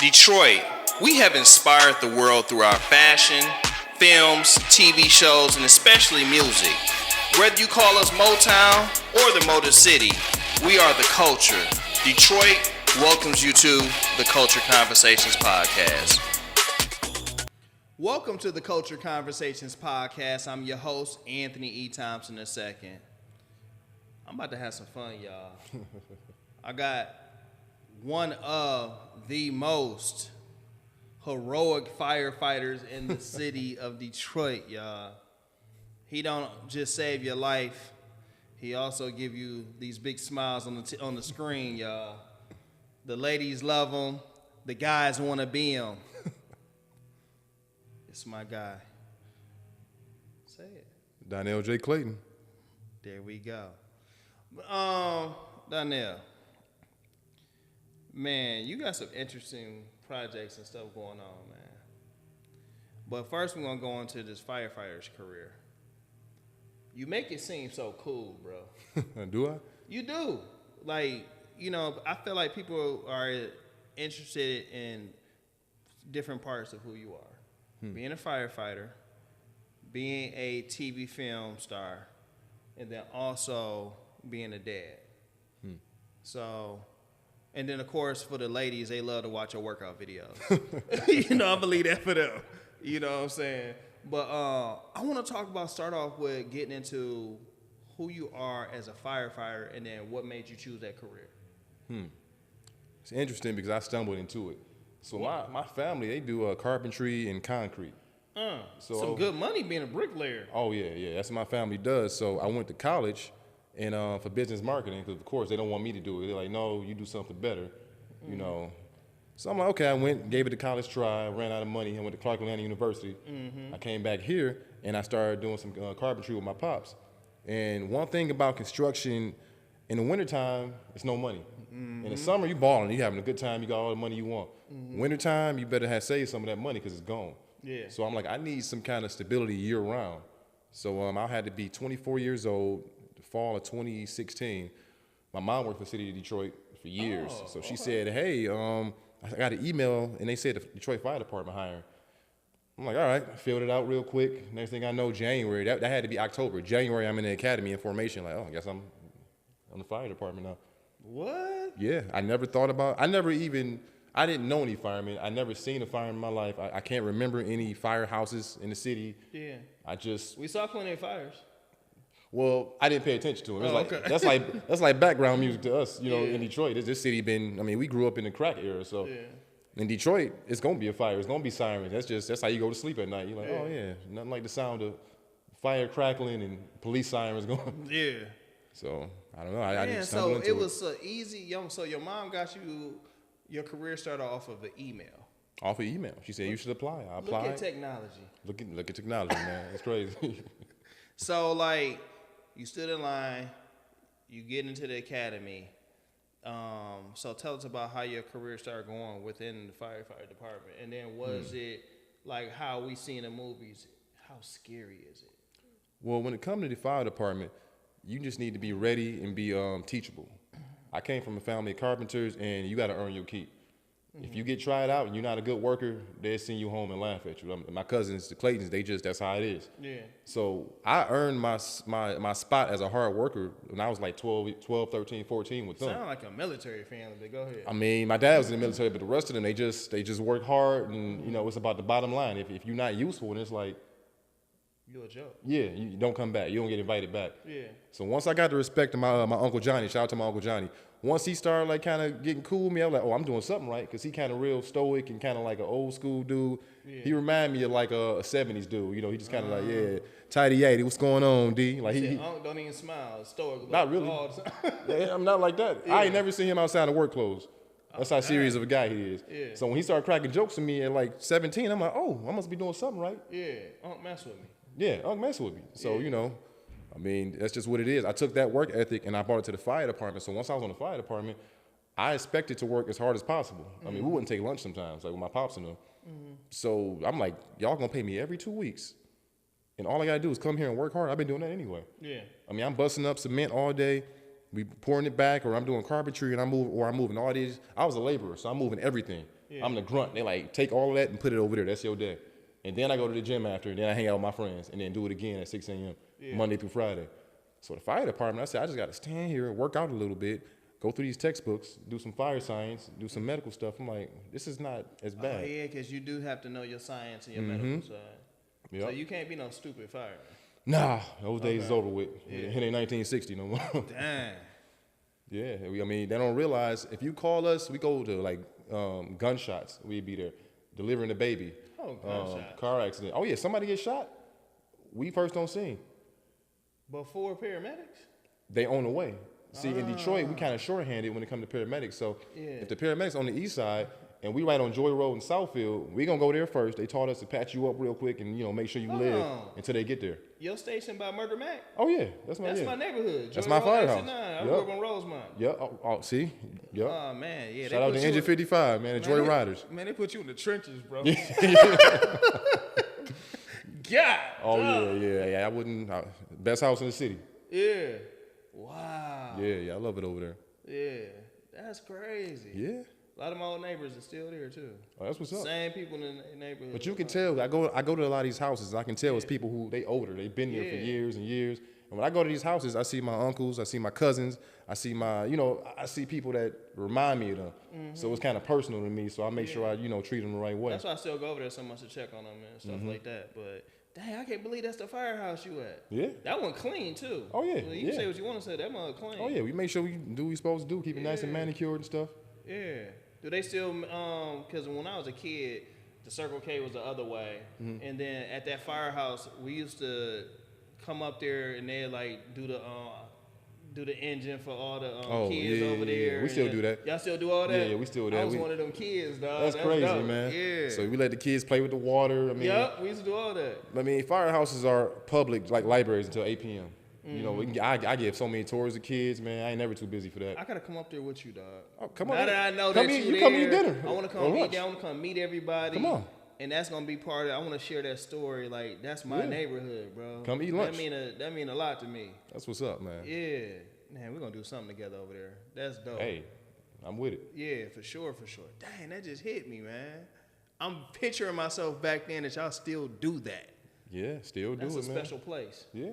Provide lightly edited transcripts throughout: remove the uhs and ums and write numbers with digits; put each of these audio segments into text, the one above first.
Detroit, we have inspired the world through our fashion, films, TV shows, and especially music. Whether you call us Motown or the Motor City, we are the culture. Detroit welcomes you to the Culture Conversations Podcast. Welcome to the Culture Conversations Podcast. I'm your host, Anthony E. Thompson II. I'm about to have some fun, y'all. I got one of the most heroic firefighters in the city of Detroit, y'all. He don't just save your life. He also give you these big smiles on the screen, y'all. The ladies love him. The guys want to be him. It's my guy. Say it. Donnell J, Clayton. There we go. Donnell, man, you got some interesting projects and stuff going on, man. But first, we're gonna go into this firefighter's career. You make it seem so cool, bro. Do I? You do. Like, you know, I feel like people are interested in different parts of who you are. Being a firefighter, being a TV film star, and then also being a dad. So, and then of course for the ladies, they love to watch your workout videos. You know, I believe that for them. You know what I'm saying? But I want to start off with getting into who you are as a firefighter and then what made you choose that career. It's interesting because I stumbled into it. So my family, they do carpentry and concrete. So some good money being a bricklayer. Oh yeah, that's what my family does. So I went to college and for business marketing because of course they don't want me to do it. They're like, no, you do something better, you know. So I'm like, okay, I went, gave it a college try, ran out of money, and went to Clark Atlanta University. I came back here and I started doing some carpentry with my pops. And one thing about construction, in the wintertime, it's no money. In the summer, you balling, you having a good time, you got all the money you want. Wintertime, you better have saved some of that money because it's gone. Yeah. So I'm like, I need some kind of stability year round. So I had to be 24 years old, the fall of 2016. My mom worked for the city of Detroit for years. So she said, hey, I got an email and they said the Detroit Fire Department hiring. I'm like, all right, filled it out real quick. Next thing I know, January, that had to be October. January, I'm in the academy in formation. Like, I guess I'm on the fire department now. What? Yeah, I never thought about, I didn't know any firemen. I never seen a fireman in my life. I can't remember any firehouses in the city. Yeah. We saw plenty of fires. Well, I didn't pay attention to them. Okay. That's like background music to us, you know, in Detroit. This city we grew up in the crack era, so in Detroit, it's gonna be a fire. It's gonna be sirens. That's how you go to sleep at night. You're like, oh yeah, nothing like the sound of fire crackling and police sirens going. Yeah. So I don't know. I just so stumbled into it was easy. So your mom got you. Your career started off of an email. Off of email. She said you should apply. I applied. Look at technology. Look at technology, man. It's crazy. So like, you stood in line. You get into the academy. So tell us about how your career started going within the firefighter department, and then was it like how we see in the movies? How scary is it? Well, when it comes to the fire department, you just need to be ready and be teachable. I came from a family of carpenters, and you got to earn your keep. If you get tried out and you're not a good worker, they'll send you home and laugh at you. My cousins, the Claytons, that's how it is. Yeah. So I earned my spot as a hard worker when I was like 12, 13, 14 with them. Sound like a military family, but go ahead. I mean, my dad was in the military, but the rest of them, they just work hard, and you know, it's about the bottom line. If you're not useful, then it's like, you're a joke. Yeah, you don't come back. You don't get invited back. Yeah. So once I got the respect of my Uncle Johnny, shout out to my Uncle Johnny. Once he started like kind of getting cool with me, I was like, oh, I'm doing something right, because he kind of real stoic and kind of like an old school dude. Yeah. He reminded me of like a 70s dude. You know, he just kind of like, yeah, tidy 80, what's going on, D? Like he don't even smile, stoic. Not really. Yeah, I'm not like that. Yeah. I ain't never seen him outside of work clothes. That's how serious of a guy he is. Yeah. So when he started cracking jokes to me at like 17, I'm like, oh, I must be doing something right. Yeah, don't mess with me. Yeah, don't mess with me. So, you know, I mean, that's just what it is. I took that work ethic and I brought it to the fire department. So once I was on the fire department, I expected to work as hard as possible. I mean, we wouldn't take lunch sometimes, like with my pops and them. So I'm like, y'all gonna pay me every 2 weeks. And all I gotta do is come here and work hard. I've been doing that anyway. Yeah. I mean, I'm busting up cement all day. we pouring it back, or I'm doing carpentry, and I'm moving all these. I was a laborer, so I'm moving everything. Yeah. I'm the grunt. They like take all of that and put it over there. That's your day. And then I go to the gym after, and then I hang out with my friends, and then do it again at 6 a.m. Monday through Friday. So the fire department, I said, I just got to stand here, work out a little bit, go through these textbooks, do some fire science, do some medical stuff. I'm like, this is not as bad. Oh, yeah, because you do have to know your science and your medical side. Yep. So you can't be no stupid fireman. Nah, those days is over with. Yeah. It ain't 1960 no more. Damn. Yeah, I mean, they don't realize if you call us, we go to like gunshots. We'd be there delivering the baby. Oh, gunshot. Car accident. Oh yeah, somebody get shot. We first on scene. Before paramedics? They on the way. See, in Detroit, we kind of shorthanded when it comes to paramedics. So if the paramedics on the east side and we right on Joy Road in Southfield, we gonna go there first. They taught us to patch you up real quick and make sure you live until they get there. Your station by Murder Mac? Oh yeah, that's my neighborhood. That's my firehouse. I grew up on Rosemont. Yeah. Oh, see. Yep. Oh man, yeah. Shout out to Engine 55, man. The Joy Riders. Man, they put you in the trenches, bro. God. Oh yeah. I wouldn't. Best house in the city. Yeah. Wow. Yeah. I love it over there. Yeah. That's crazy. Yeah. A lot of my old neighbors are still there too. Oh, that's what's up. Same people in the neighborhood. But you can tell. I go to a lot of these houses. I can tell it's people who they older. They've been there for years and years. And when I go to these houses, I see my uncles. I see my cousins. I see I see people that remind me of them. So it's kind of personal to me. So I make sure I treat them the right way. That's why I still go over there so much to check on them and stuff like that. But dang, I can't believe that's the firehouse you at. Yeah. That one clean too. Oh yeah. Well, you can say what you want to say. That one clean. Oh yeah. We make sure we do what we supposed to do. Keep it nice and manicured and stuff. Yeah. Do they still, because when I was a kid, the Circle K was the other way. And then at that firehouse, we used to come up there and they'd like do the engine for all the kids over there. Yeah. We still do that. Y'all still do all that? Yeah, we still do that. I was one of them kids, dog. That's crazy, dope. man. Yeah. So we let the kids play with the water. I mean, we used to do all that. I mean, firehouses are public, like libraries, until 8 p.m. I give so many tours to kids, man. I ain't never too busy for that. I gotta come up there with you, dog. Oh, come on. Now that I know come that eat, you come eat dinner. I want to come meet. I want to come meet everybody. Come on. And that's gonna be part of it. I want to share that story. Like that's my neighborhood, bro. Come eat lunch. That mean a lot to me. That's what's up, man. Yeah, man, we're gonna do something together over there. That's dope. Hey, I'm with it. Yeah, for sure. Dang, that just hit me, man. I'm picturing myself back then that y'all still do that. Yeah, still do it, man. That's a special place. Yeah.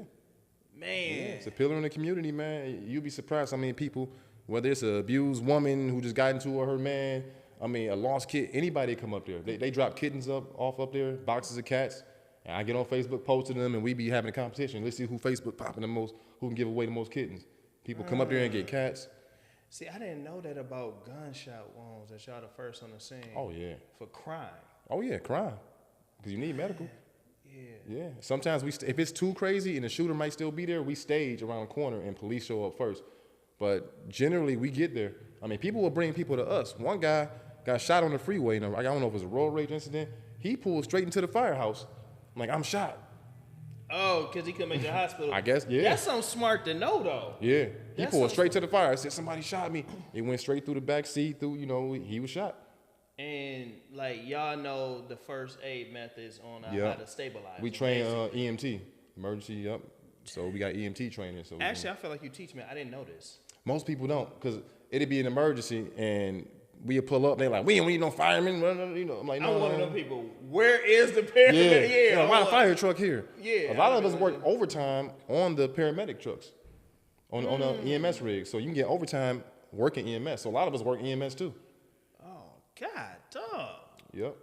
Man. Yeah, it's a pillar in the community, man. You'll be surprised how many people, whether it's an abused woman who just got into her man, I mean, a lost kid, anybody come up there. They drop kittens off up there, boxes of cats, and I get on Facebook posting them, and we be having a competition. Let's see who Facebook popping the most, who can give away the most kittens. People come up there and get cats. See, I didn't know that about gunshot wounds that y'all the first on the scene. Oh, yeah. For crime. Oh, yeah, crime. Because you need medical. Yeah. Yeah. Sometimes if it's too crazy and the shooter might still be there, we stage around the corner and police show up first. But generally, we get there. I mean, people will bring people to us. One guy got shot on the freeway. I don't know if it was a road rage incident. He pulled straight into the firehouse. I'm like, I'm shot. Oh, because he couldn't make the hospital. I guess, yeah. That's something smart to know, though. Yeah. He pulled straight to the fire. I said, somebody shot me. It went straight through the back seat, he was shot. And, like, y'all know the first aid methods on how to stabilize. We train EMT, emergency, yep. So we got EMT training. So actually, I feel like you teach me. I didn't know this. Most people don't, because it'd be an emergency, and we'll pull up, they're like, we don't need no firemen. I'm like, no. I'm one of them people. Where is the paramedic? Yeah, why the fire truck here? Yeah. A lot of us work overtime on the paramedic trucks, on the EMS rig. So you can get overtime working EMS. So a lot of us work EMS too. God, dog. Yep.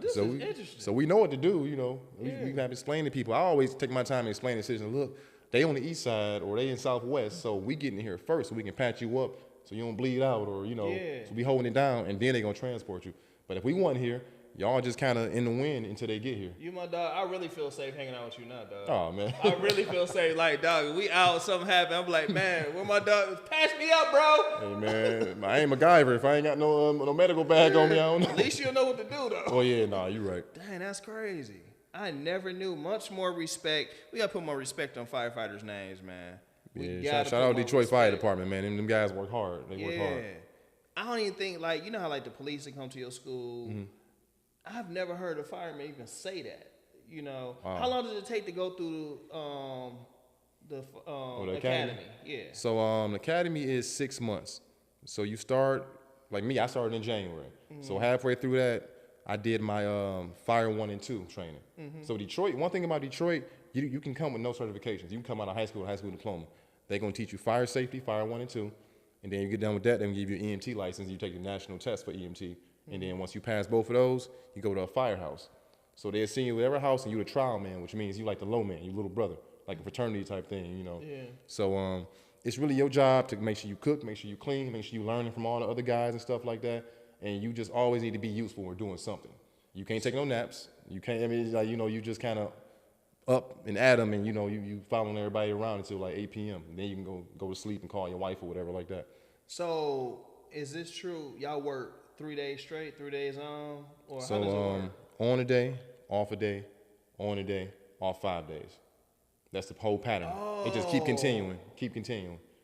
This is interesting. So we know what to do, We have to explain to people. I always take my time and explain the situation. Look, they on the east side or they in southwest, so we getting here first so we can patch you up so you don't bleed out or, so we holding it down and then they going to transport you. But if we wasn't here, y'all just kind of in the wind until they get here. You my dog. I really feel safe hanging out with you now, dog. Oh, man. I really feel safe. Like, dog, we out, something happen. I'm like, man, where my dog? Patch me up, bro. Hey, man, I ain't MacGyver. If I ain't got no medical bag on me, I don't know. At least you'll know what to do, though. Oh, yeah, nah, you right. Dang, that's crazy. I never knew. Much more respect. We got to put more respect on firefighters' names, man. Yeah, shout out Detroit Fire Department, man. Them guys work hard. They work hard. I don't even think, like, you know how, like, the police that come to your school, I've never heard a fireman even say that. How long does it take to go through The academy. Yeah. So the academy is 6 months. So you start, like me, I started in January. So halfway through that, I did my Fire 1 and 2 training. So Detroit, one thing about Detroit, you can come with no certifications. You can come out of high school with a high school diploma. They're going to teach you fire safety, Fire 1 and 2. And then you get done with that, they give you an EMT license. You take the national test for EMT. And then once you pass both of those, you go to a firehouse. So they'll send you to every house, and you the trial man, which means you like the low man, you little brother, like a fraternity type thing, you know. Yeah. So it's really your job to make sure you cook, make sure you clean, make sure you learning from all the other guys and stuff like that. And you just always need to be useful when doing something. You can't take no naps. You can't. I mean, it's like, you know, you just kind of up and at them, and you know, you following everybody around until like 8 p.m. And then you can go to sleep and call your wife or whatever like that. So is this true? Y'all work 3 days straight, 3 days on, or So how does it work? on a day, off a day, on a day, off 5 days. That's the whole pattern. It just keep continuing.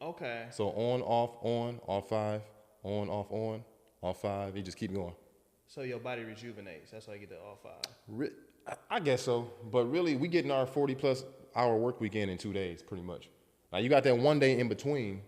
Okay. So on, off 5, on, off 5. You just keep going. So your body rejuvenates. That's why you get the all 5. I guess so, but really we getting our 40+ hour work weekend in 2 days, pretty much. Now you got that 1 day in between,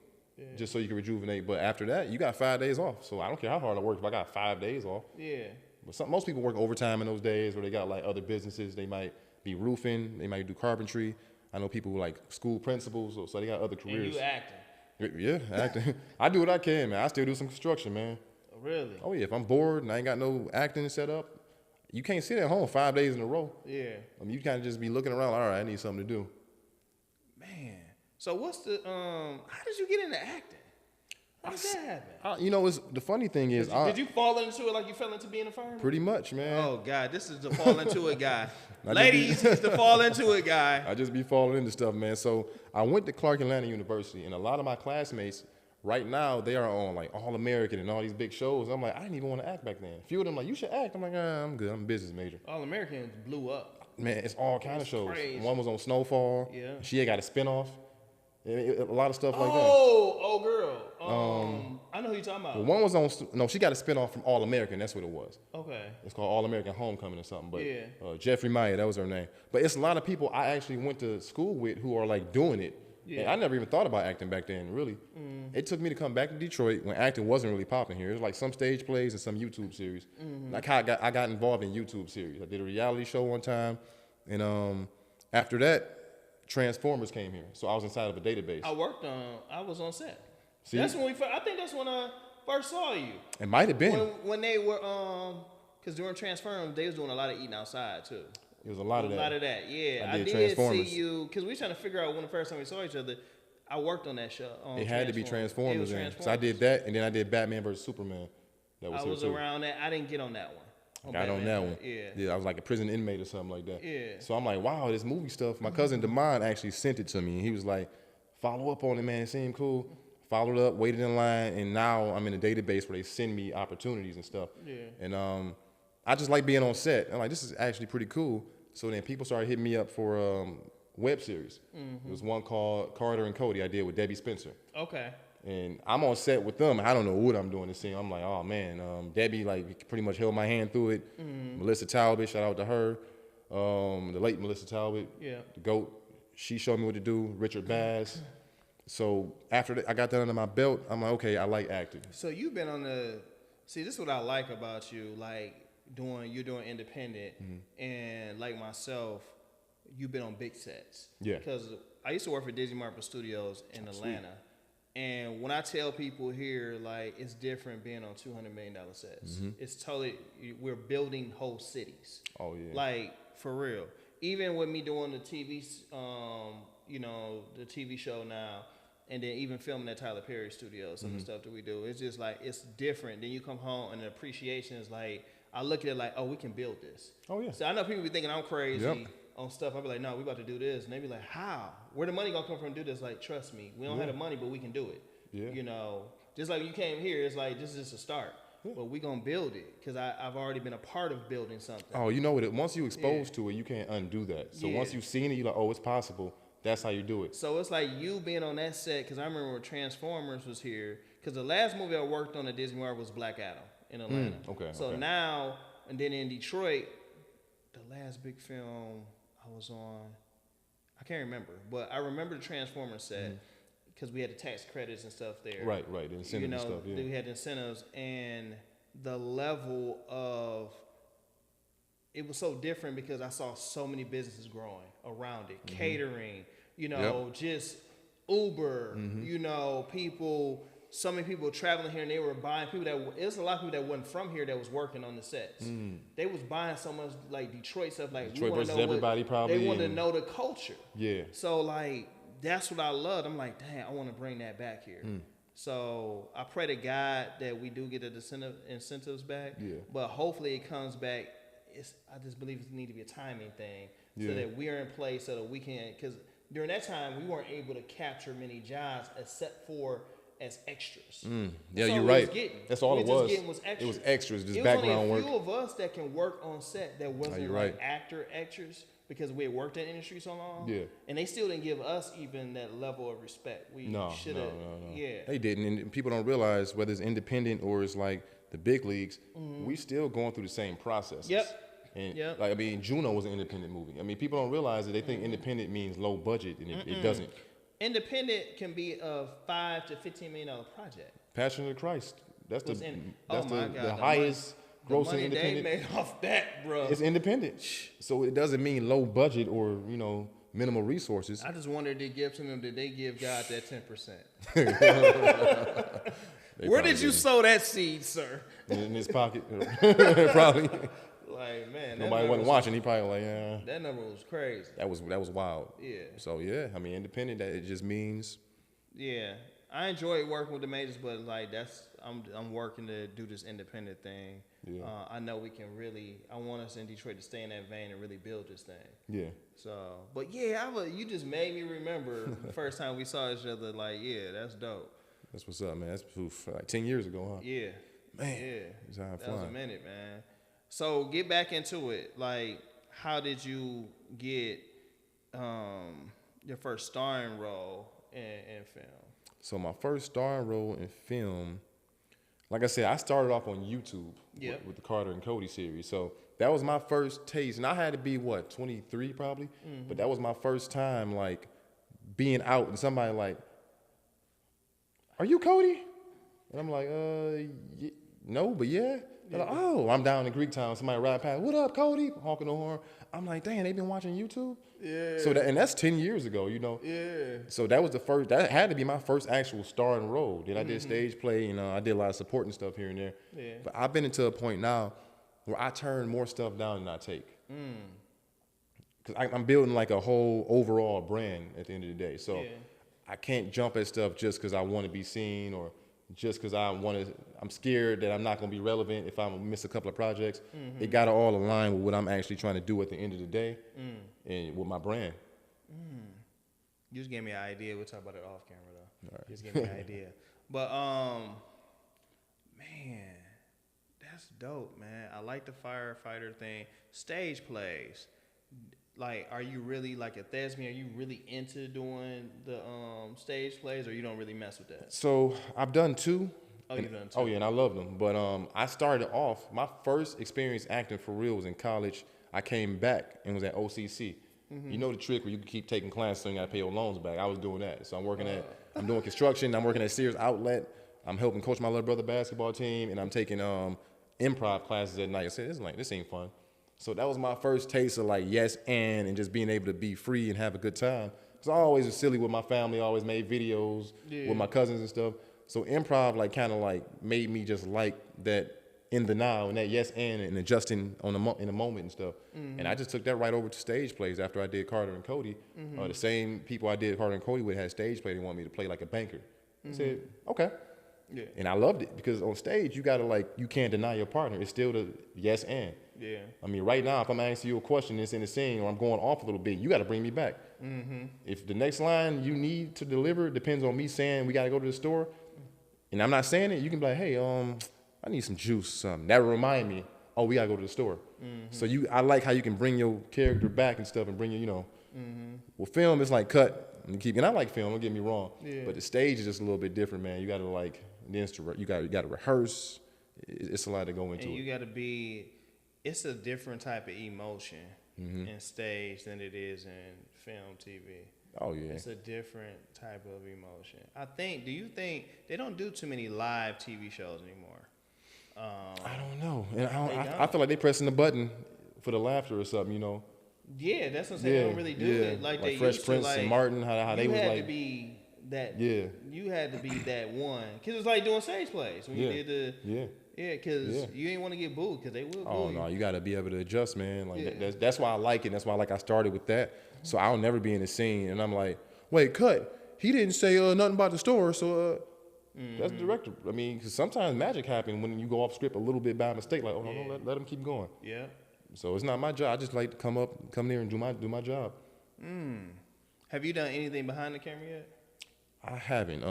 just so you can rejuvenate. But after that, you got 5 days off. So I don't care how hard I work if I got 5 days off. Yeah. But most people work overtime in those days, where they got like other businesses. They might be roofing, they might do carpentry. I know people who like school principals, so they got other careers. And you acting. Yeah, acting. I do what I can, man. I still do some construction, man. Really? Oh yeah, if I'm bored and I ain't got no acting set up, you can't sit at home 5 days in a row. Yeah. I mean, you kind of just be looking around. All right, I need something to do. Man. So what's the how did you get into acting? How did that happen? You know, the funny thing is, Did you fall into it like you fell into being a fireman? Pretty much, man. Oh God, this is the fall into it guy. Ladies, he's the fall into it guy. I just be falling into stuff, man. So I went to Clark Atlanta University, and a lot of my classmates right now, they are on like All American and all these big shows. I'm like, I didn't even want to act back then. A few of them like, you should act. I'm like, I'm good. I'm a business major. All Americans blew up. Man, it's all kind of shows. Crazy. One was on Snowfall. Yeah. She had got a spinoff. A lot of stuff like that. Oh, girl. I know who you're talking about. But one was on, no, she got a spinoff from All American. That's what it was. Okay. It's called All American Homecoming or something. But Yeah. Jeffrey Maya, that was her name. But it's a lot of people I actually went to school with who are like doing it. Yeah. And I never even thought about acting back then, really. It took me to come back to Detroit when acting wasn't really popping here. It was like some stage plays and some YouTube series. Like I got involved in YouTube series. I did a reality show one time. And after that, Transformers came here. So I was inside of a database. I was on set. See? That's when I think that's when I first saw you. It might have been. When they were, because during Transformers, they was doing a lot of eating outside too. It was a lot of that. A lot of that, yeah. I did see you, because we were trying to figure out when the first time we saw each other. I worked on that show. It had to be Transformers. So I did that, and then I did Batman vs. Superman. That was I was around that. I didn't get on that one. Got on that one. Yeah. I was like a prison inmate or something like that. Yeah. So I'm like, wow, this movie stuff. My cousin Damon actually sent it to me. And he was like, follow up on it, man. It seemed cool. Followed up, waited in line, and now I'm in a database where they send me opportunities and stuff. Yeah. And I just like being on set. I'm like, this is actually pretty cool. So then people started hitting me up for web series. There was one called Carter and Cody I did with Debbie Spencer. Okay. And I'm on set with them. I don't know what I'm doing this scene. I'm like, oh man, Debbie like pretty much held my hand through it. Melissa Talbot, shout out to her. The late Melissa Talbot, the GOAT. She showed me what to do. Richard Bass. So after that, I got that under my belt. I'm like, okay, I like acting. So you've been on see, this is what I like about you. Like you're doing independent, and like myself, you've been on big sets. Yeah. Because I used to work for Disney Marvel Studios in Atlanta. And when I tell people here, like, it's different being on $200 million sets. It's totally, we're building whole cities. Oh, yeah. Like, for real. Even with me doing the TV, the TV show now, and then even filming at Tyler Perry Studios, some of the stuff that we do, it's just like, it's different. Then you come home and the appreciation is like, I look at it like, oh, we can build this. Oh, yeah. So I know people be thinking I'm crazy. On stuff, I'll be like, no, we about to do this. And they be like, how? Where the money gonna come from to do this? Like, trust me, we don't have the money, but we can do it. Yeah. You know, just like you came here, it's like, this is just a start. Yeah. But we gonna build it, because I've already been a part of building something. Oh, you know what? Once you exposed to it, you can't undo that. So once you've seen it, you're like, oh, it's possible. That's how you do it. So it's like you being on that set, because I remember when Transformers was here, because the last movie I worked on at Disney World was Black Adam in Atlanta. So now, and then in Detroit, the last big film I was on, I can't remember, but I remember the Transformers set because we had the tax credits and stuff there. Right, the incentive and stuff. Yeah, we had incentives, and the level of it was so different because I saw so many businesses growing around it, catering, just Uber, people. So many people traveling here, and they were buying people it was a lot of people that wasn't from here that was working on the sets. They was buying so much like Detroit stuff. Like Detroit versus everybody probably. They wanted to know the culture. Yeah. So like that's what I loved. I'm like, damn, I want to bring that back here. So I pray to God that we do get the incentives back. Yeah. But hopefully it comes back. I just believe it need to be a timing thing so that we are in place so that we can. Because during that time we weren't able to capture many jobs except for as extras. Yeah, you're right. That's all it was. Extras. It was extras, just it was background only work. a few of us that can work on set that wasn't right. actor extras because we had worked in the industry so long. Yeah. And they still didn't give us even that level of respect. We should have. No. Yeah. They didn't, and people don't realize whether it's independent or it's like the big leagues, we still going through the same process. Yep. And like Juno was an independent movie. People don't realize that they think independent means low budget, and it doesn't. Independent can be a $5 to $15 million project. Passion of Christ. That's the the highest grossing money independent. they made off that, bro. It's independent, so it doesn't mean low budget or minimal resources. I just wondered, did they give God that 10%? Where did you sow that seed, sir? In his pocket, probably. Like, man, nobody wasn't watching. He probably like, yeah. That number was crazy. That was wild. Yeah. So yeah, independent. That it just means. Yeah, I enjoy working with the majors, but like I'm working to do this independent thing. Yeah. I know we can really. I want us in Detroit to stay in that vein and really build this thing. Yeah. So, but yeah, you just made me remember the first time we saw each other. Like, yeah, that's dope. That's what's up, man. That's like 10 years ago, huh? Yeah. Man. Yeah. That was a minute, man. So get back into it. Like, how did you get your first starring role in film? So my first starring role in film, like I said, I started off on YouTube with the Carter and Cody series. So that was my first taste, and I had to be 23 probably. But that was my first time like being out and somebody like, "Are you Cody?" And I'm like, no, but yeah. They're like, "Oh, I'm down in Greektown." Somebody ride past, "What up, Cody?" Honking the horn. I'm like, "Dang, they been watching YouTube?" Yeah. So that's 10 years ago, Yeah. So that was the first. That had to be my first actual starring role. Then I did stage play. I did a lot of supporting stuff here and there. Yeah. But I've been into a point now where I turn more stuff down than I take. Because I'm building like a whole overall brand at the end of the day. So I can't jump at stuff just because I want to be seen or just because I'm scared that I'm not going to be relevant if I miss a couple of projects. It got to all align with what I'm actually trying to do at the end of the day and with my brand. You just gave me an idea. We'll talk about it off camera, though. Right. Just gave me an idea. But, man, that's dope, man. I like the firefighter thing. Stage plays. Like, are you really like a thespian? Are you really into doing the stage plays, or you don't really mess with that? So I've done two. Oh, you've done two. Oh yeah, and I love them. But I started off. My first experience acting for real was in college. I came back and was at OCC. You know the trick where you can keep taking classes so you got to pay your loans back. I was doing that. So I'm doing construction. I'm working at Sears Outlet. I'm helping coach my little brother basketball team, and I'm taking improv classes at night. I said, this ain't fun. So that was my first taste of like yes and just being able to be free and have a good time. Because I always was silly with my family. I always made videos with my cousins and stuff. So improv like kind of like made me just like that in the now and that yes and adjusting in the moment and stuff. And I just took that right over to stage plays after I did Carter and Cody. The same people I did Carter and Cody with had stage play. They wanted me to play like a banker. I said, okay. Yeah. And I loved it because on stage you gotta you can't deny your partner. It's still the yes and. Yeah. I mean, right now, if I'm asking you a question that's in the scene or I'm going off a little bit, you got to bring me back. If the next line you need to deliver depends on me saying we got to go to the store, and I'm not saying it, you can be like, hey, I need some juice or something. That will remind me, oh, we got to go to the store. So I like how you can bring your character back and stuff and bring you, Well, film is like cut and I like film, don't get me wrong. Yeah. But the stage is just a little bit different, man. You got to you got to rehearse. It's a lot to go into. And you got to be. It's a different type of emotion in stage than it is in film, TV. Oh yeah. It's a different type of emotion. Do you think they don't do too many live TV shows anymore? I don't know. And I feel like they pressing the button for the laughter or something, you know. Yeah, that's what I'm saying. They don't really do it like they Fresh used Prince to. Like, and Martin, how they was like. You had to be that. Yeah. You had to be that one. Because it's like doing stage plays. When you did the. Yeah. Yeah, because you ain't want to get booed because they will boo you. Oh, no, you got to be able to adjust, man. Like that's why I like it. That's why I started with that. So I'll never be in the scene. And I'm like, wait, cut. He didn't say nothing about the store, so that's the director. I mean, because sometimes magic happens when you go off script a little bit by mistake. Like, oh, no, let him keep going. Yeah. So it's not my job. I just like to come there and do my job. Have you done anything behind the camera yet? I haven't.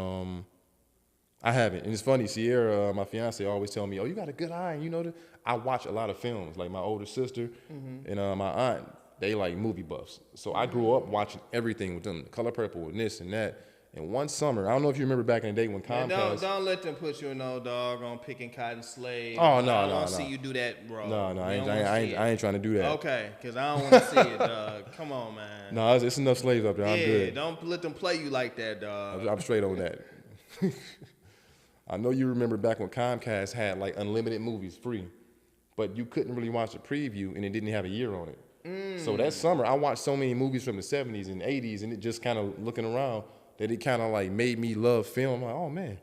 And it's funny, Sierra, my fiance, always tell me, "Oh, you got a good eye." And you know, I watch a lot of films. Like my older sister and my aunt, they like movie buffs. So I grew up watching everything with them, Color Purple and this and that. And one summer, I don't know if you remember back in the day when Comcast. Don't let them put you in no dog on picking cotton slave. Oh no, I don't see you do that, bro. No, I ain't trying to do that. Okay, because I don't want to see it, dog. Come on, man. No, it's enough slaves up there. I'm good. Don't let them play you like that, dog. I'm straight on that. I know you remember back when Comcast had like unlimited movies free, but you couldn't really watch the preview and it didn't have a year on it. So that summer, I watched so many movies from the 70s and 80s, and it just kind of looking around that it kind of like made me love film. I'm like, oh man.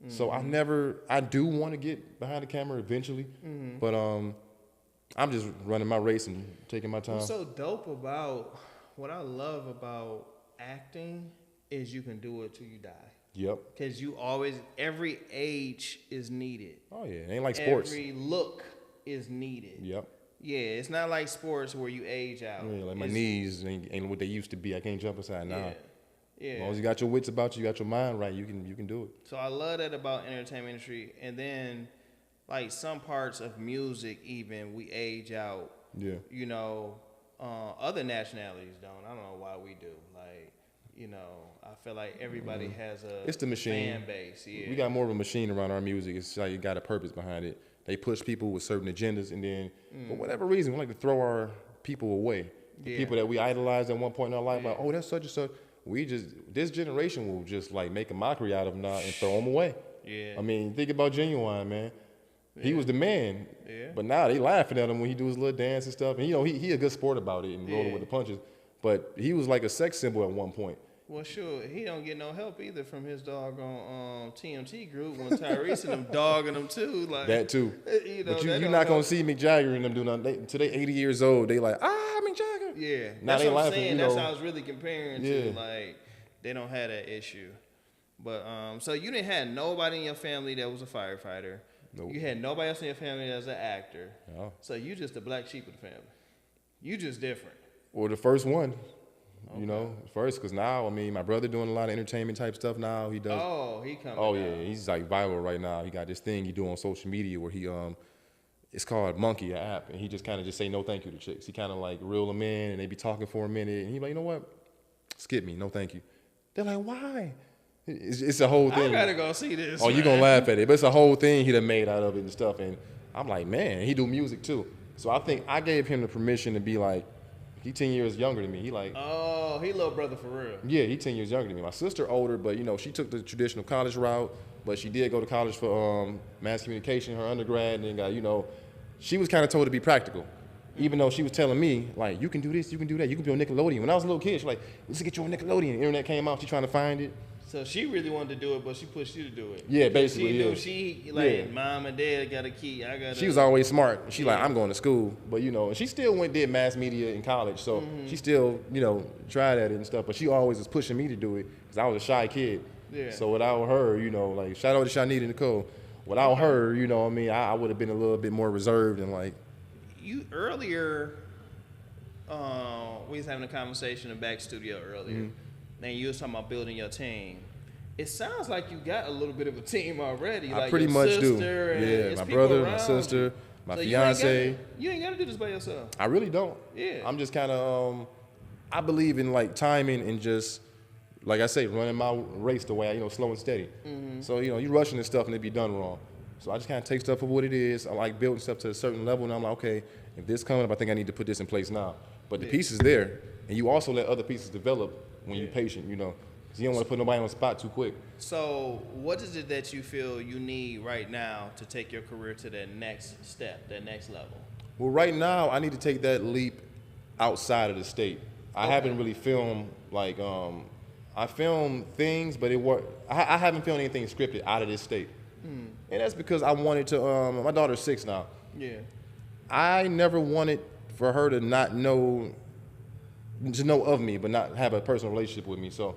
So I do want to get behind the camera eventually, but I'm just running my race and taking my time. What's so dope about, what I love about acting is you can do it till you die. Yep. Because you always, every age is needed. Oh yeah, it ain't like sports. Every look is needed. Yep. Yeah, it's not like sports where you age out. Yeah, like my knees ain't what they used to be. I can't jump inside now. Yeah. As long as you got your wits about you, got your mind right, you can do it. So I love that about entertainment industry. And then, like some parts of music, even we age out. Yeah. You know, other nationalities don't. I don't know why we do. Like, you know, I feel like everybody has it's the machine. Fan base. Yeah. We got more of a machine around our music. It's like you got a purpose behind it. They push people with certain agendas, and then for whatever reason, we like to throw our people away. The people that we idolized at one point in our life, like, oh, that's such and such. This generation will just like make a mockery out of them now and throw them away. Yeah. I mean, think about Genuine, man. He was the man. Yeah. But now they laughing at him when he do his little dance and stuff. And you know, he a good sport about it and rolling with the punches. But he was like a sex symbol at one point. Well, sure, he don't get no help either from his doggone TMT group when Tyrese and them dogging him too. Like that too. You know, but you're not gonna see Mick Jagger and them do nothing. Till they 80 years old, they like, Mick Jagger. Yeah, now that's they what I'm laughing. saying. You know, that's how I was really comparing to. Like, they don't have that issue. But so you didn't have nobody in your family that was a firefighter. Nope. You had nobody else in your family that was an actor. No. So you just the black sheep of the family. You just different. Or the first one. Okay. You know, first, because now, I mean, my brother doing a lot of entertainment type stuff now. He does. Oh, he coming. Oh, yeah. He's like viral right now. He got this thing he do on social media where he, it's called Monkey, an app. And he just kind of just say no thank you to chicks. He kind of like reel them in and they be talking for a minute. And he like, you know what? Skip me. No thank you. They're like, why? It's a whole thing. I gotta go see this. Oh, man. You gonna laugh at it. But it's a whole thing he done made out of it and stuff. And I'm like, man, he do music too. So I think I gave him the permission to be like, he 10 years younger than me. He like, oh, he little brother for real. Yeah, he 10 years younger than me. My sister older, but you know, she took the traditional college route, but she did go to college for mass communication, her undergrad, and then got, you know, she was kind of told to be practical. Even though she was telling me, like, you can do this, you can do that, you can be on Nickelodeon. When I was a little kid, she was like, let's get you on Nickelodeon. The internet came out, she trying to find it. So she really wanted to do it, but she pushed you to do it. Yeah, basically, she knew like, mom and dad got a key. She was always smart. She like, I'm going to school. But, you know, and she still did mass media in college. So she still, you know, tried at it and stuff. But she always was pushing me to do it because I was a shy kid. Yeah. So without her, you know, like, shout out to Shanita and Nicole. Without her, you know what I mean, I would have been a little bit more reserved and like. You earlier, we was having a conversation in the back studio earlier. And you was talking about building your team. It sounds like you got a little bit of a team already. I like pretty much do. Yeah, my brother, my sister, my fiance. You ain't got to do this by yourself. I really don't. Yeah. I'm just kind of, I believe in like timing and just, like I say, running my race the way I, you know, slow and steady. So, you know, you rushing this stuff and it be done wrong. So I just kind of take stuff for what it is. I like building stuff to a certain level and I'm like, okay, if this coming up, I think I need to put this in place now. But the piece is there, and you also let other pieces develop when you're patient, you know. So you don't want to put nobody on the spot too quick. So what is it that you feel you need right now to take your career to that next step, that next level? Well, right now, I need to take that leap outside of the state. I haven't really filmed, like, I filmed things, but I haven't filmed anything scripted out of this state. And that's because I wanted to, my daughter's 6 now. Yeah. I never wanted for her to not know, to know of me, but not have a personal relationship with me. So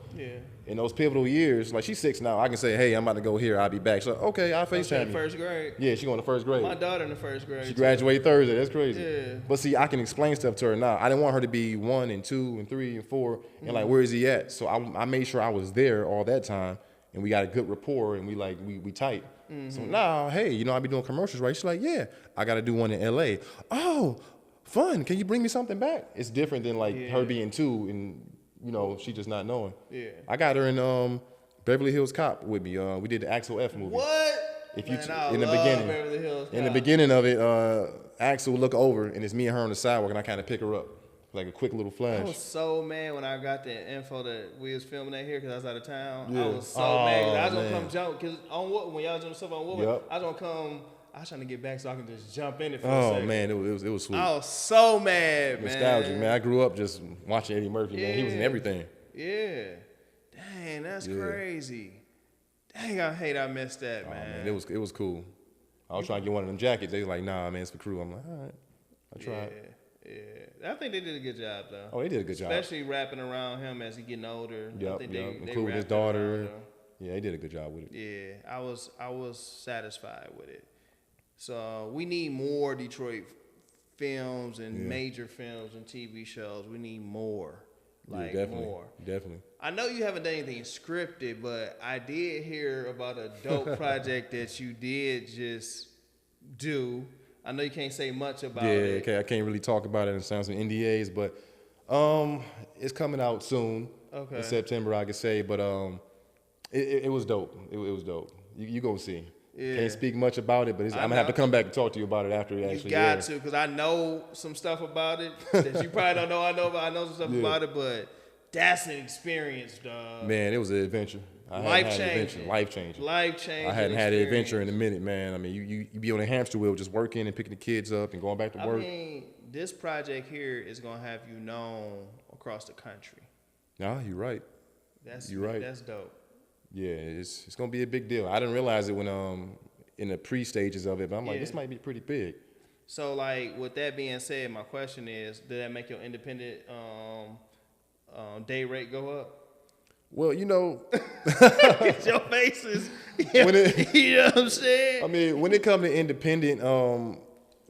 in those pivotal years, like she's 6 now, I can say, hey, I'm about to go here, I'll be back. So, okay, I'll FaceTime you. First grade? Yeah, she's going to first grade. My daughter in the first grade. She graduated Thursday, that's crazy. Yeah. But see, I can explain stuff to her now. I didn't want her to be 1 and 2 and 3 and 4, and like, where is he at? So I made sure I was there all that time, and we got a good rapport, and we tight. So now, hey, you know, I be doing commercials, right? She's like, yeah, I got to do one in L.A. Oh, fun. Can you bring me something back? It's different than like her being 2 and, you know, she just not knowing. Yeah. I got her in Beverly Hills Cop with me. We did the Axel F movie. What? If you Man, in the beginning, Beverly Hills Cop. In the beginning of it, Axel look over and it's me and her on the sidewalk, and I kind of pick her up. Like a quick little flash. I was so mad when I got the info that we was filming that here because I was out of town. Yeah. I was so mad because I was going to come jump because on Woodland, when y'all was doing stuff on Woodland, I was going to come. I was trying to get back so I can just jump in it for a second. Man, it was sweet. I was so mad, Nostalgic, man. I grew up just watching Eddie Murphy, man. He was in everything. Yeah. Dang, that's crazy. Dang, I hate I missed that, man. It was cool. I was trying to get one of them jackets. They was like, nah, man, it's for crew. I'm like, all right. I tried. Yeah, I think they did a good job though. Oh, they did a good job. Especially wrapping around him as he getting older. Yep, they including his daughter. Yeah, they did a good job with it. Yeah, I was satisfied with it. So we need more Detroit films and major films and TV shows. We need more. Like more. Definitely. I know you haven't done anything scripted, but I did hear about a dope project that you did just do. I know you can't say much about it. Yeah, okay, I can't really talk about it and sound some NDAs, but it's coming out soon. Okay. In September, I could say, but it was dope. It was dope. You gonna see. Yeah. Can't speak much about it, but I'm gonna have to come back and talk to you about it after it actually. You got to, because I know some stuff about it that you probably don't know. I know some stuff about it, but that's an experience, dog. Man, it was an adventure. Life changing. I hadn't had an adventure in a minute, man. I mean, you be on a hamster wheel just working and picking the kids up and going back to work. I mean, this project here is gonna have you known across the country. Nah, you're right. You're right. That's dope. Yeah, it's gonna be a big deal. I didn't realize it when in the pre-stages of it, but I'm like, this might be pretty big. So, like, with that being said, my question is, did that make your independent day rate go up? Well, you know, your faces. You know what I'm saying? I mean, when it comes to independent,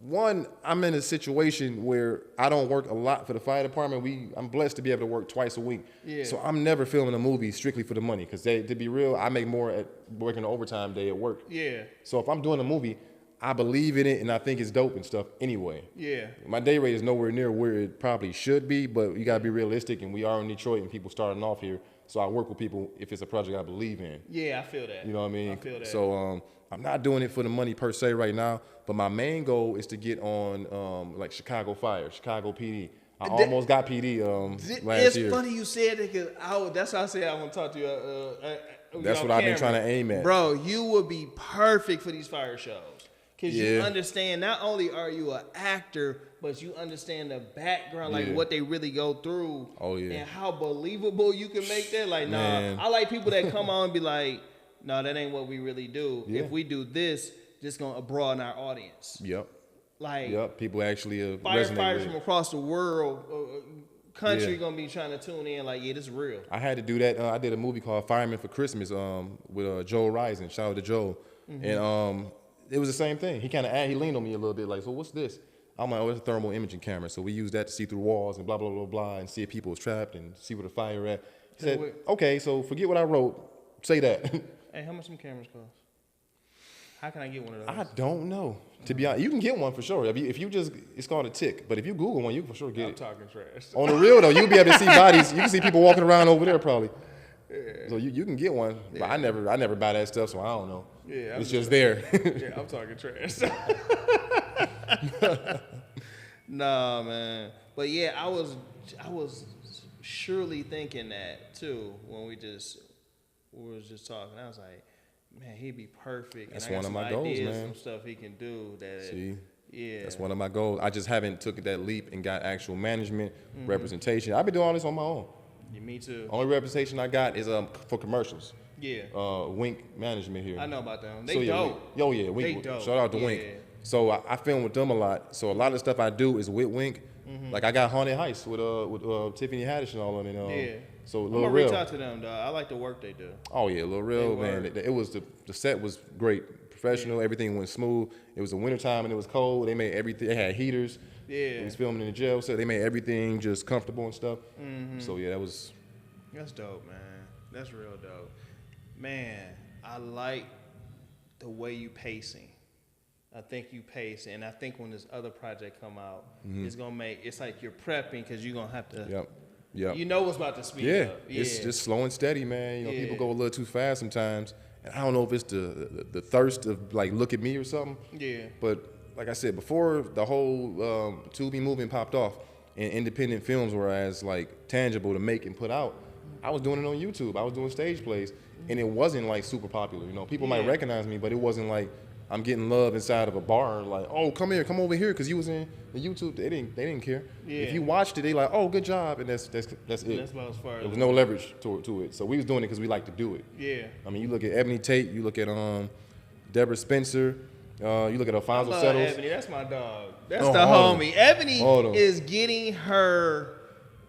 one, I'm in a situation where I don't work a lot for the fire department. I'm blessed to be able to work twice a week. Yeah. So I'm never filming a movie strictly for the money, because to be real, I make more at working the overtime day at work. Yeah. So if I'm doing a movie, I believe in it and I think it's dope and stuff anyway. Yeah. My day rate is nowhere near where it probably should be, but you gotta be realistic, and we are in Detroit and people starting off here. So I work with people if it's a project I believe in. Yeah, I feel that. You know what I mean? I feel that. So I'm not doing it for the money per se right now, but my main goal is to get on like Chicago Fire, Chicago PD. I almost got PD last year. It's funny you said it, because that's why I said I want to talk to you. That's what I've been trying to aim at. Bro, you would be perfect for these fire shows. Because you understand, not only are you an actor, but you understand the background, like what they really go through. Oh, yeah. And how believable you can make that. Like, nah, I like people that come on and be like, no, that ain't what we really do. Yeah. If we do this going to broaden our audience. Yep. Like, people actually firefighters from across the world, country going to be trying to tune in like, this is real. I had to do that. I did a movie called Fireman for Christmas with Joel Rising. Shout out to Joel. Mm-hmm. And it was the same thing. He leaned on me a little bit like, so what's this? I'm like, it's a thermal imaging camera. So we use that to see through walls and blah, blah, blah, blah, and see if people was trapped and see where the fire at. He said, okay, so forget what I wrote. Say that. Hey, how much some cameras cost? How can I get one of those? I don't know. To be honest, you can get one for sure. If you just, it's called a tick. But if you Google one, you can for sure get it. I'm talking trash. On the real, though, you'll be able to see bodies. You can see people walking around over there probably. Yeah. So you can get one. Yeah. But I never buy that stuff, so I don't know. Yeah, it's just there. Yeah, I'm talking trash. Nah, man. But yeah, I was surely thinking that too when we was just talking. I was like, man, he'd be perfect. That's and I got one of some my goals, ideas, man. some stuff he can do. That See, yeah, that's one of my goals. I just haven't took that leap and got actual management representation. I've been doing all this on my own. Yeah, me too. Only representation I got is for commercials. Yeah. Wink Management here. I know about them. They So, yeah, dope. Wink. They dope. Shout out to Yeah. Wink. So I film with them a lot. So a lot of the stuff I do is with Wink. Like I got Haunted Heist with Tiffany Haddish and all of them. Yeah. So I'm Lil gonna Real. reach out to them, dog. I like the work they do. Oh yeah, Lil Real, man. work. It was the set was great, professional. Yeah. Everything went smooth. It was the wintertime and it was cold. They made everything. They had heaters. Yeah. We was filming in the jail, so they made everything just comfortable and stuff. So yeah, that was. That's dope, man. That's real dope. Man, I like the way you pacing. I think you pace, and I think when this other project come out, it's gonna it's like you're prepping because you're gonna have to. Yep. You know what's about to speed Yeah, up. it's just slow and steady, man. You know, people Yeah. go a little too fast sometimes, and I don't know if it's the thirst of like look at me or something. Yeah. But like I said before, the whole Tubi movement popped off, and independent films were as like tangible to make and put out. I was doing it on YouTube. I was doing stage plays, and it wasn't like super popular. You know, people might recognize me, but it wasn't like I'm getting love inside of a bar. Like, oh, come over here, because you was in the YouTube. They didn't care. Yeah. If you watched it, they like, oh, good job, and that's it. That's about as far as There was no leverage to it. So we was doing it because we like to do it. Yeah. I mean, you look at Ebony Tate, you look at Deborah Spencer, you look at I Alfonso love Settles. Ebony. That's my dog. That's Oh, the all of homie. them. Ebony All of them. is getting her,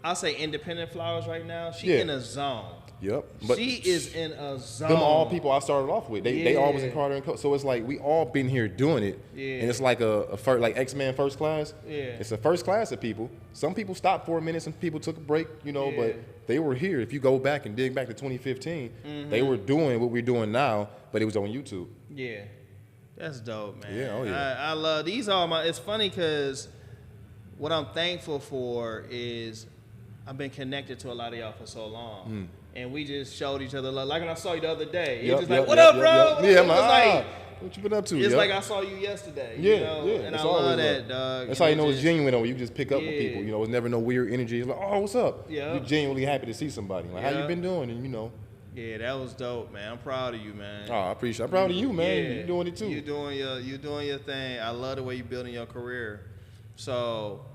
I'll say, independent flowers right now. She in a zone. Yep. But She is in a zone. them all people I started off with. They all was in Yeah. Carter and Co. So it's like we all been here doing it. Yeah. And it's like a first, like X-Men first class. Yeah. It's a first class of people. Some people stopped for a minute, some people took a break, you know, Yeah. but they were here. If you go back and dig back to 2015, they were doing what we're doing now, but it was on YouTube. Yeah. That's dope, man. Yeah, oh yeah. I love these all my. It's funny because what I'm thankful for is I've been connected to a lot of y'all for so long. And we just showed each other love. Like when I saw you the other day, it was just like, what up, bro? Yeah, It I'm was like, what you been up to? it's Yep. like I saw you yesterday. Yeah, you know? yeah. And It's I always love that, love. dog. That's how you know it's just- genuine, though. You just pick up with Yeah. people. You know, it's never no weird energy. It's like, oh, what's up? Yeah. You're genuinely happy to see somebody. Like, how Yeah. you been doing? And you know. Yeah, that was dope, man. I'm proud of you, man. Oh, I appreciate. I'm proud of you, man. Yeah. You doing it too. You doing your thing. I love the way you building your career. So,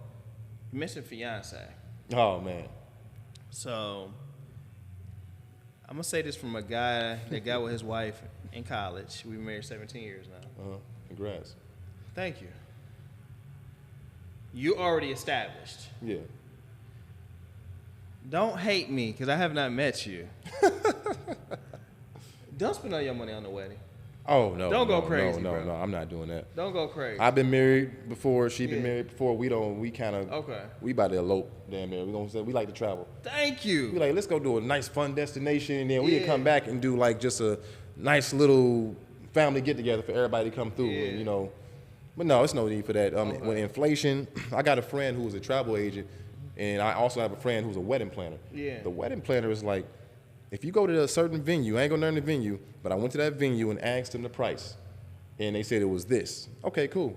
you mentioned fiance. Oh man. So, I'm gonna say this from a guy that got with his wife in college. We've been married 17 years now. Congrats. Thank you. You already established. Yeah. Don't hate me because I have not met you. Don't spend all your money on the wedding. Oh no. Don't go no, crazy, No, bro. no, I'm not doing that. Don't go crazy. I've been married before. She been Yeah. married before. We kind of. Okay. We about to elope. Damn man. We gonna say we like to travel. Thank you. We like let's go do a nice fun destination, and then we Yeah. can come back and do like just a nice little family get together for everybody to come through. Yeah. And, you know. But no, it's no need for that. Okay. When inflation, I got a friend who was a travel agent, and I also have a friend who's a wedding planner. Yeah. The wedding planner is like, if you go to a certain venue, I ain't gonna learn the venue, but I went to that venue and asked them the price, and they said it was this. Okay, cool.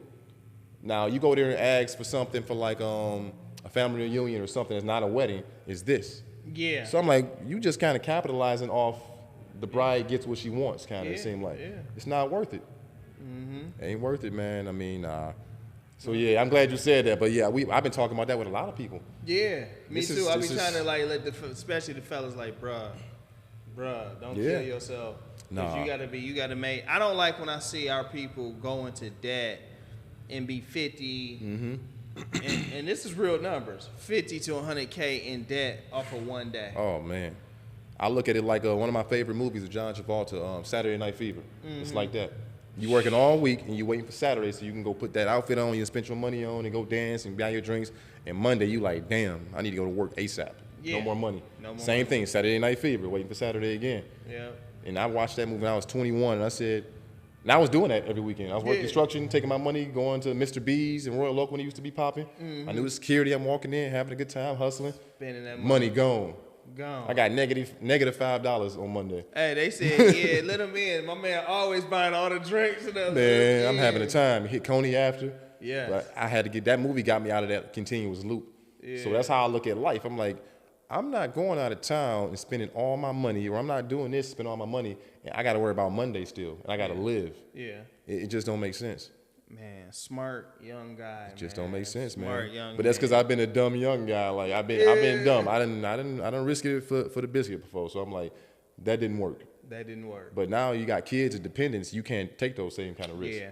Now you go there and ask for something for like a family reunion or something that's not a wedding, is this. Yeah. So I'm like, you just kind of capitalizing off the bride gets what she wants, kind of. Yeah, It seemed like yeah. it's not worth it. Ain't worth it, man. I mean, so yeah, I'm glad you said that. But yeah, I've been talking about that with a lot of people. Yeah, me This too. is- I be this is- trying to like let especially the fellas like, bruh, don't Yeah. kill yourself. 'Cause Nah. you gotta make. I don't like when I see our people go into debt and be 50, and this is real numbers, 50 to 100K in debt off of one day. Oh man, I look at it like one of my favorite movies of John Travolta, Saturday Night Fever. It's like that. You working all week and you waiting for Saturday so you can go put that outfit on, you spend your money on, and go dance and buy your drinks. And Monday you like, damn, I need to go to work ASAP. Yeah. No more money. No more Same money. thing, Saturday Night Fever, waiting for Saturday again. Yeah. And I watched that movie when I was 21, and I said, and I was doing that every weekend. I was working Yeah. construction, taking my money, going to Mr. B's and Royal Oak when it used to be popping. I knew the security. I'm walking in, having a good time, hustling. Spending that Money gone. gone. I got negative $5 on Monday. Hey, they said, yeah, let him in. My man always buying all the drinks and everything. Man, I'm Yeah. having a time. Hit Coney after. Yeah. But I had to get that movie got me out of that continuous loop. Yeah. So that's how I look at life. I'm like, I'm not going out of town and spending all my money, or I'm not doing this, spending all my money, and I got to worry about Monday still, and I got to live. Yeah. It just don't make sense. Man, smart young guy. It just don't make sense, man. Smart young. But that's because I've been a dumb young guy. Like I've been dumb. I didn't risk it for the biscuit before. So I'm like, that didn't work. That didn't work. But now you got kids and dependents. You can't take those same kind of risks.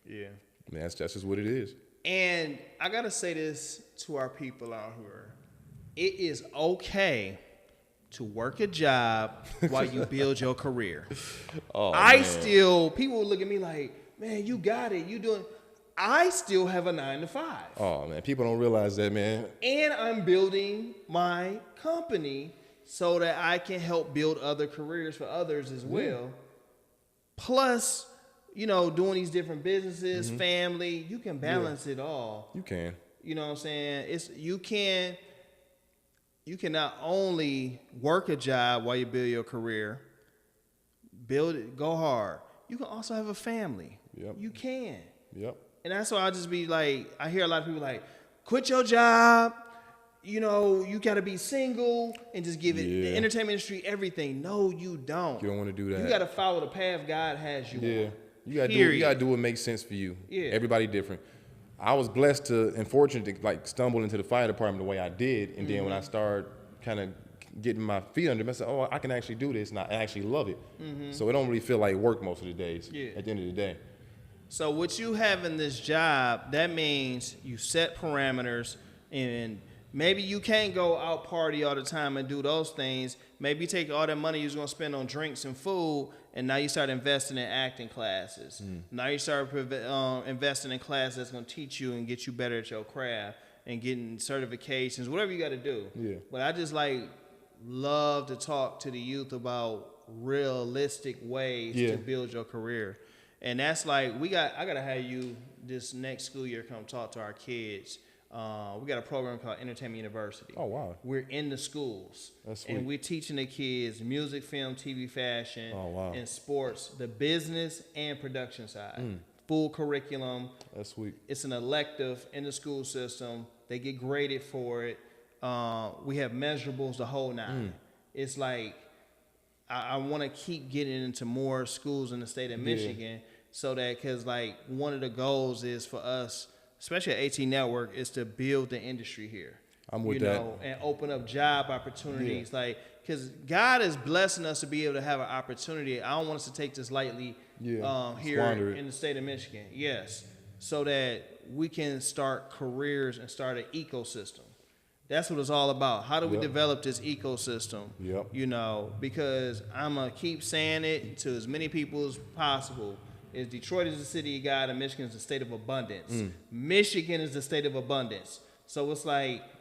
Yeah. Man, that's just what it is. And I gotta say this to our people out here: it is okay to work a job while you build your career. People look at me like, man, you got it. You doing. I still have a 9 to 5. Oh man, people don't realize that, man. And I'm building my company so that I can help build other careers for others as well. Plus, doing these different businesses, family, you can balance it all. You can. You know what I'm saying? You can not only work a job while you build your career, build it, go hard. You can also have a family. Yep. You can. Yep. And that's why I just be like, I hear a lot of people like, quit your job. You got to be single and just give it the entertainment industry everything. No, you don't. You don't want to do that. You got to follow the path God has you on. You got to do what makes sense for you. Yeah. Everybody different. I was blessed and fortunate to stumble into the fire department the way I did, and then when I started kind of getting my feet under me, I said, "Oh, I can actually do this," and I actually love it. So it don't really feel like work most of the days. Yeah. At the end of the day. So with you having this job, that means you set parameters, and maybe you can't go out party all the time and do those things. Maybe you take all that money you was going to spend on drinks and food, and now you start investing in acting classes. Now you start investing in classes that's going to teach you and get you better at your craft and getting certifications, whatever you got to do. Yeah. But I just love to talk to the youth about realistic ways to build your career. And that's I got to have you this next school year come talk to our kids. We got a program called Entertainment University. Oh, wow. We're in the schools. That's sweet. And we're teaching the kids music, film, TV, fashion, and sports, the business and production side. Full curriculum. That's sweet. It's an elective in the school system. They get graded for it. We have measurables, the whole nine. It's I want to keep getting into more schools in the state of Michigan so that, because one of the goals is for us, especially at AT Network, is to build the industry here. I'm with that. And open up job opportunities. Because God is blessing us to be able to have an opportunity. I don't want us to take this lightly here in the state of Michigan. Yes. So that we can start careers and start an ecosystem. That's what it's all about. How do we develop this ecosystem? Because I'm going to keep saying it to as many people as possible. Detroit is the city of God and Michigan is the state of abundance. Michigan is the state of abundance. So it's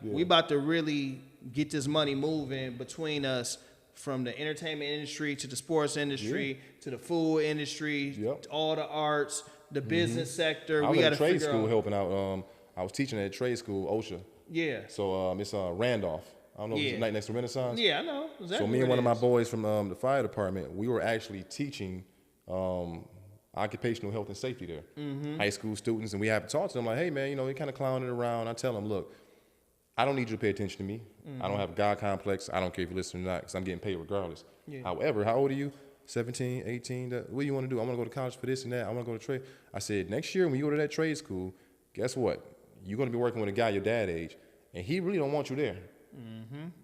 we about to really get this money moving between us, from the entertainment industry to the sports industry to the food industry, to all the arts, the business sector. I was at a trade school helping out. I was teaching at a trade school, OSHA. Yeah. So it's Randolph. I don't know if it's right next to Renaissance. Yeah, I know. Exactly. So me and one of my boys from the fire department, we were actually teaching occupational health and safety there. High school students, and we have to talk to them like, hey man, they kind of clowning around. I tell them, look, I don't need you to pay attention to me. I don't have a God complex. I don't care if you listen or not, because I'm getting paid regardless. However, how old are you? 17, 18, what do you want to do? I want to go to college for this and that. I want to go to trade. I said, next year when you go to that trade school, guess what? You're going to be working with a guy your dad age, and he really don't want you there.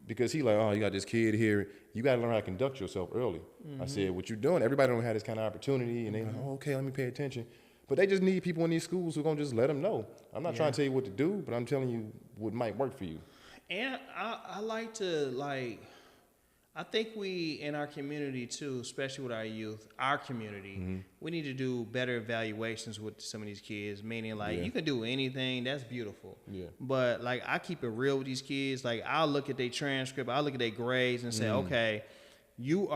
Because he like, oh, you got this kid here. You got to learn how to conduct yourself early. I said, what you doing? Everybody don't have this kind of opportunity, and they like, oh, okay, let me pay attention. But they just need people in these schools who are going to just let them know. I'm not trying to tell you what to do, but I'm telling you what might work for you. And I like to, I think we, in our community too, especially with our youth, our community, we need to do better evaluations with some of these kids, meaning you can do anything, that's beautiful. But I keep it real with these kids. I'll look at their transcript, I'll look at their grades and say, okay, you're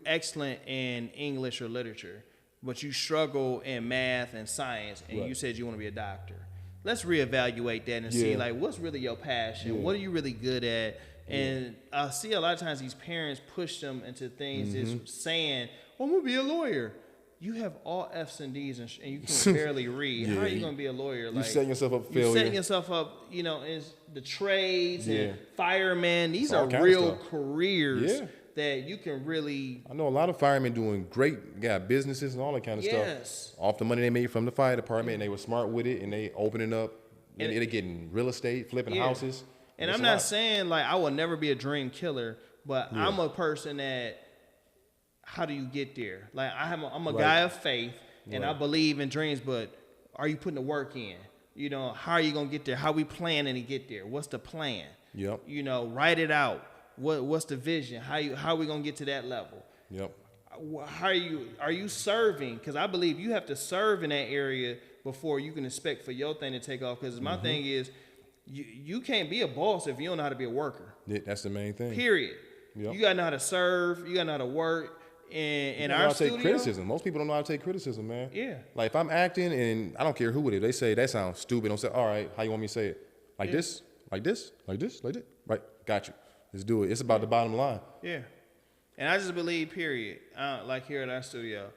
excellent in English or literature, but you struggle in math and science, and you said you want to be a doctor. Let's reevaluate that and see what's really your passion, what are you really good at. And I see a lot of times these parents push them into things just saying, well, I'm going to be a lawyer. you have all F's and D's and you can barely read. How are you going to be a lawyer? You setting yourself up for failure. You're setting yourself up, you know, in the trades and fireman. These all are real careers that you can really. I know a lot of firemen doing great, got businesses and all that kind of stuff. Off the money they made from the fire department, and they were smart with it, and they opening up, and they're getting real estate, flipping houses. And I'm not saying like I will never be a dream killer, but I'm a person that. How do you get there? Like I'm a guy of faith, and I believe in dreams. But are you putting the work in? You know, how are you gonna get there? How we planning to get there? What's the plan? Yep. You know, write it out. What's the vision? How are we gonna get to that level? Yep. How are you serving? Because I believe you have to serve in that area before you can expect for your thing to take off. Because my thing is, you can't be a boss if you don't know how to be a worker. Yeah, that's the main thing. Period. Yep. You gotta know how to serve. You gotta know how to work. In our studio, take criticism. Most people don't know how to take criticism, man. Yeah. Like if I'm acting and I don't care who it is, they say that sounds stupid. Don't say, all right, how you want me to say it? Like this, like this, like this, like this. Right, got you. Let's do it. It's about the bottom line. Yeah. And I just believe, period. Like here at our studio,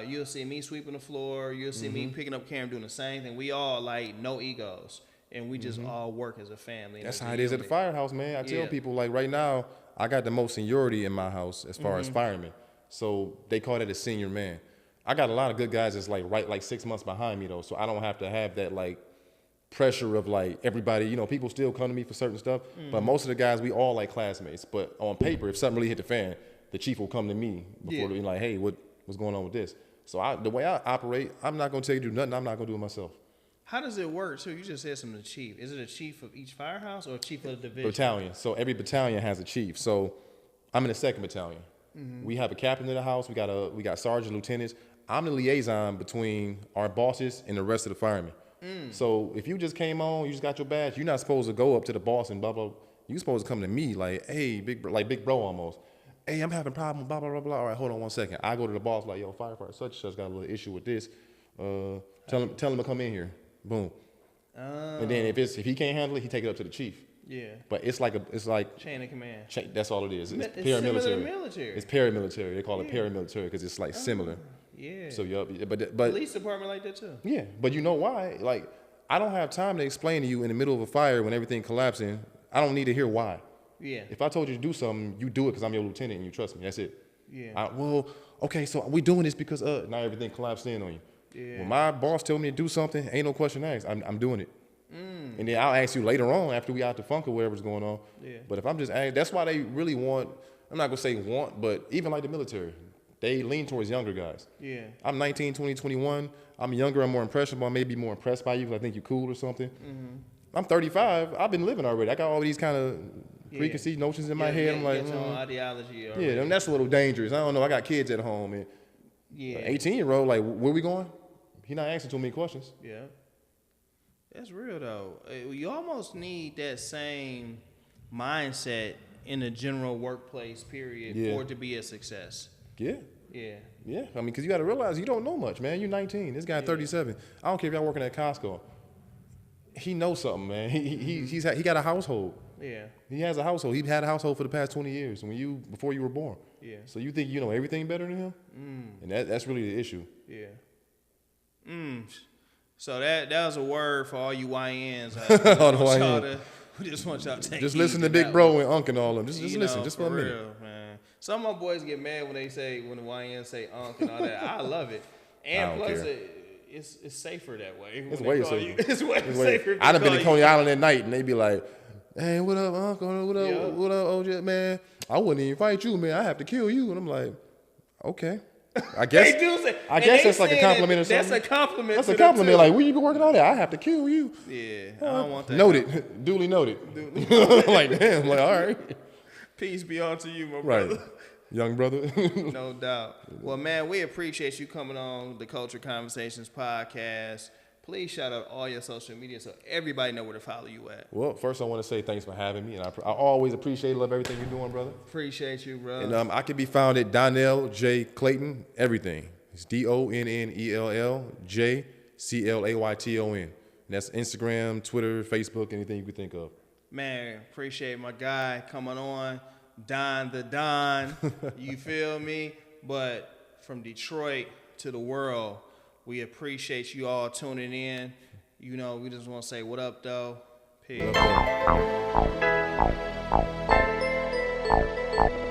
you'll see me sweeping the floor. You'll see me picking up camera doing the same thing. We all like no egos, and we just all work as a family. That's how it is at the firehouse, man. I tell people like right now, I got the most seniority in my house as far as firemen. So they call that a senior man. I got a lot of good guys that's like 6 months behind me though, so I don't have to have that like pressure of like everybody, you know, people still come to me for certain stuff, but most of the guys, we all like classmates. But on paper, if something really hit the fan, the chief will come to me before they're like, hey, what's going on with this? So the way I operate, I'm not gonna tell you to do nothing, I'm not gonna do it myself. How does it work? So you just said something to the chief. Is it a chief of each firehouse or a chief of the division? Battalion. So every battalion has a chief. So I'm in the 2nd battalion. We have a captain of the house. We got sergeant, lieutenants. I'm the liaison between our bosses and the rest of the firemen. So if you just came on, you just got your badge, you're not supposed to go up to the boss and blah blah. You're supposed to come to me like, hey, big bro almost. Hey, I'm having a problem. Blah blah blah blah. All right, hold on 1 second. I go to the boss like, yo, firefighter such and such got a little issue with this. Tell him to come in here. Boom. And then if he can't handle it, he take it up to the chief. Yeah. But it's like chain of command. That's all it is. It's paramilitary. Similar to military. It's paramilitary. They call it paramilitary because it's like similar. Yeah. So but police department like that too. Yeah, but you know why? Like I don't have time to explain to you in the middle of a fire when everything collapsing. I don't need to hear why. Yeah. If I told you to do something, you do it because I'm your lieutenant and you trust me. That's it. Yeah. Okay, so we doing this because now everything collapsed in on you. Yeah. When my boss tell me to do something, ain't no question asked. I'm doing it. And then I'll ask you later on after we out the funk or whatever's going on. Yeah. But if I'm just asking, that's why they really want, I'm not going to say want, but even like the military, they lean towards younger guys. Yeah. I'm 19, 20, 21. I'm younger. I'm more impressionable. I may be more impressed by you because I think you're cool or something. I'm 35. I've been living already. I got all these kind of preconceived notions in my head. I'm like, ideology already. Yeah, and that's a little dangerous. I don't know. I got kids at home. And 18-year-old, like, where we going? He not asking too many questions. Yeah. That's real though. You almost need that same mindset in the general workplace period for it to be a success. Yeah. Yeah. Yeah. I mean, because you got to realize you don't know much, man. You're 19. This guy 37. I don't care if y'all working at Costco. He knows something, man. He got a household. Yeah. He has a household. He had a household for the past 20 years before you were born. Yeah. So you think you know everything better than him? And that's really the issue. Yeah. So that was a word for all you YNs. We just want y'all to take just listen to Big Bro and Unc and all of them. Just listen, just for a minute. Real, man. Some of my boys get mad when the YNs say Unc and all that. I love it. And plus, it's safer that way. It's way safer. It's way safer. I'd have been to Coney Island at night and they'd be like, hey, what up, Unc? What up, OJ, man? I wouldn't even fight you, man. I have to kill you. And I'm like, okay. I guess they do say, I guess that's like a compliment or something. That's a compliment. That's a compliment. Like, where you been working on that? I have to kill you. Yeah, I don't want that. Noted. Duly noted. Like, damn. Like, all right. Peace be unto you, my brother. Right. Young brother. No doubt. Well, man, we appreciate you coming on the Culture Conversations podcast. Please shout out all your social media so everybody know where to follow you at. Well, first I want to say thanks for having me, and I always appreciate, love everything you're doing, brother. Appreciate you, bro. And I can be found at Donnell J Clayton, everything. It's DONNELL J CLAYTON. And that's Instagram, Twitter, Facebook, anything you could think of. Man, appreciate my guy coming on, Don the Don. You feel me? But from Detroit to the world. We appreciate you all tuning in. You know, we just want to say, what up, though? Peace. What up, though?